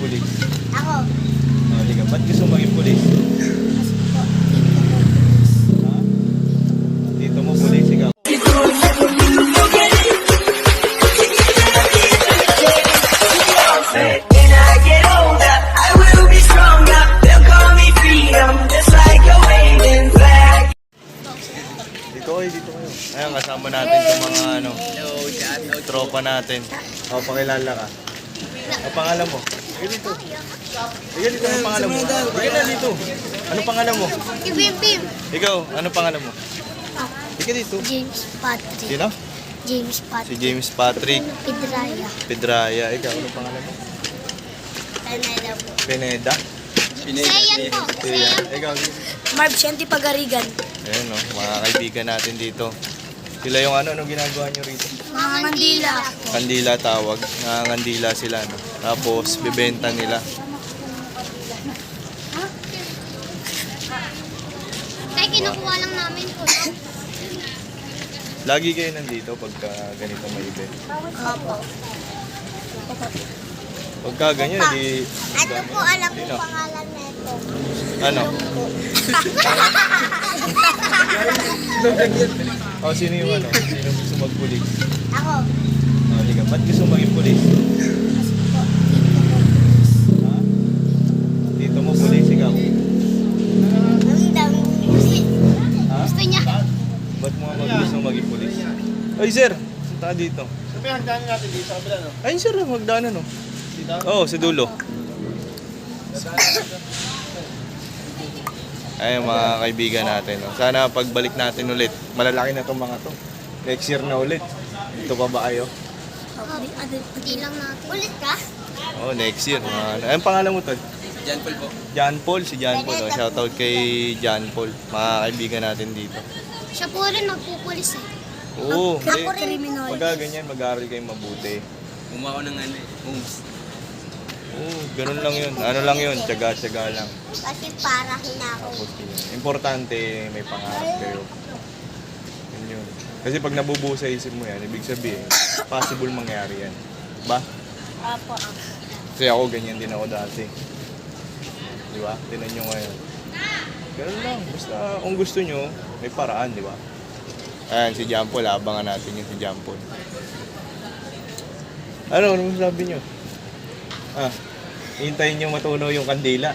pulis? Ako. Oh, di ka. Ba't gusto mo maging pulis? Kasi po, dito po. Ha? Dito mo pulis, ikaw. When I get older, I will be stronger. They'll call me freedom, just like a waving flag. Dito kayo. Ayan, kasama natin yung mga ano, tropa natin. O, pakilala ka. Ang pangalan mo? Sige dito. Sige dito, ang pangalan mo? Sige na dito. Ano pangalan mo? Bim. Ikaw, ano pangalan mo? Ako. Sige dito. James Patrick. Sino? James Si Patrick. James Patrick Pidraya. Pedraya. Ikaw, ano pangalan mo? Canada po. Pineda. Sayan po. Iya. Ikaw, Marv Shanti Pagarigan. ayan o, mga kaibigan natin dito. Sila yung anong ginagawa nyo rito? Mga Mandila. Kandila tawag. Nangangandila sila, no? Tapos, bibenta nila. Kaya kinukuha lang namin po. Lagi kayo nandito pagka ganito may event. Opo. Pagka ganyan, di... Ano po alam ko Sino? pangalan nito? Ano? O, sino yung ano? Sino gusto magpulis? Ako. O, di ka. Ba't gusto maging pulis? Kasi po, Ha? Dito mo pulis, ikaw. ang dami. Ha? Gusto niya. Ba't mo gusto maging pulis? Ay, sir! Punta ka dito. Sabi, hanggang natin dito sa kabila, no? Ayun, sir. Magdaanan, no? Dito? Oo, sa dulo. Ay, mga kaibigan natin. No? Sana pagbalik natin ulit. Malalaki na itong mga to. Next year na ulit. Ito pa ba kayo? Hindi lang natin. Ulit ka? Oh, next year. Anong pangalan mo, Tol? John Paul po. John Paul, si John Paul. Oh. Shoutout kay John Paul. Mga kaibigan natin dito. Siya po rin magpupulis eh. Oo. Ako criminal. Pagka ganyan, mag-aaral kayo mabuti. Gumawa ng ano eh, homes. Oo, ganun lang yun. Ano lang yun, tiyaga-tiyaga lang. Kasi para hinako. Tapos yun. Importante, may pangarap kayo. Yun yun. Kasi pag nabubuo sa isip mo yan, ibig sabihin, possible mangyari yan. Ba? Apo. Kasi ako, ganyan din ako dati. Di ba? Tinan nyo ngayon. Ganun lang. Basta kung gusto nyo, may paraan, di ba? Ayan, si John Paul. Abangan natin yung si John Paul. Ano masasabi nyo? Hintayin nyo matunaw yung kandila.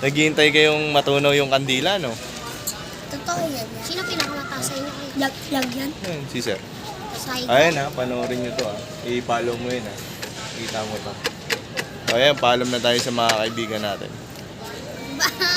Naghihintay kayong matunaw yung kandila, no? Totoo yan. Sino pinakamataas sa inyo? Lag yan. Ayan, si Sir. Side. Ayan ha, panoorin nyo to ha. I-follow mo yun ha. Kita mo to. O ayan, paalam na tayo sa mga kaibigan natin. Bye!